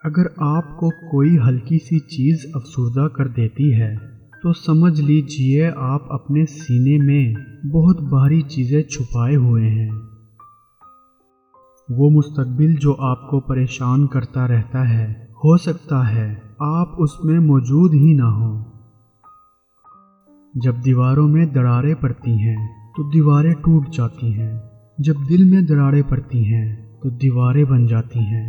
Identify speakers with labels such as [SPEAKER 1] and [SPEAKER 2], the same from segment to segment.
[SPEAKER 1] اگر آپ کو کوئی ہلکی سی چیز افسردہ کر دیتی ہے تو سمجھ لیجئے آپ اپنے سینے میں بہت بھاری چیزیں چھپائے ہوئے ہیں۔ وہ مستقبل جو آپ کو پریشان کرتا رہتا ہے، ہو سکتا ہے آپ اس میں موجود ہی نہ ہوں۔ جب دیواروں میں دراڑیں پڑتی ہیں تو دیواریں ٹوٹ جاتی ہیں، جب دل میں دراڑیں پڑتی ہیں تو دیواریں بن جاتی ہیں۔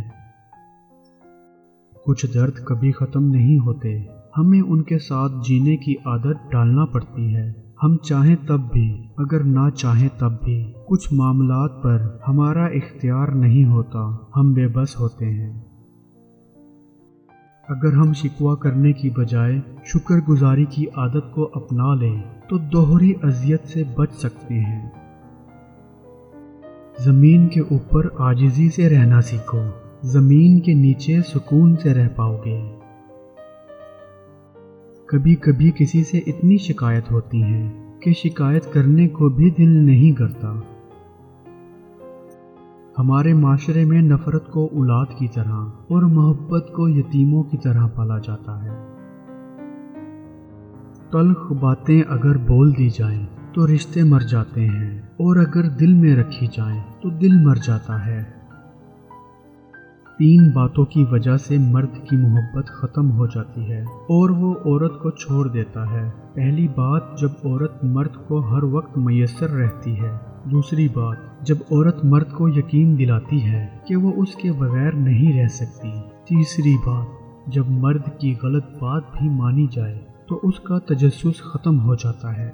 [SPEAKER 1] کچھ درد کبھی ختم نہیں ہوتے، ہمیں ان کے ساتھ جینے کی عادت ڈالنا پڑتی ہے۔ ہم چاہیں تب بھی، اگر نہ چاہیں تب بھی، کچھ معاملات پر ہمارا اختیار نہیں ہوتا، ہم بے بس ہوتے ہیں۔ اگر ہم شکوہ کرنے کی بجائے شکر گزاری کی عادت کو اپنا لیں تو دوہری اذیت سے بچ سکتے ہیں۔ زمین کے اوپر عاجزی سے رہنا سیکھو، زمین کے نیچے سکون سے رہ پاؤ گے۔ کبھی کبھی کسی سے اتنی شکایت ہوتی ہے کہ شکایت کرنے کو بھی دل نہیں کرتا۔ ہمارے معاشرے میں نفرت کو اولاد کی طرح اور محبت کو یتیموں کی طرح پالا جاتا ہے۔ تلخ باتیں اگر بول دی جائیں تو رشتے مر جاتے ہیں، اور اگر دل میں رکھی جائیں تو دل مر جاتا ہے۔ 3 باتوں کی وجہ سے مرد کی محبت ختم ہو جاتی ہے اور وہ عورت کو چھوڑ دیتا ہے۔ پہلی بات، جب عورت مرد کو ہر وقت میسر رہتی ہے۔ دوسری بات، جب عورت مرد کو یقین دلاتی ہے کہ وہ اس کے بغیر نہیں رہ سکتی۔ تیسری بات، جب مرد کی غلط بات بھی مانی جائے تو اس کا تجسس ختم ہو جاتا ہے۔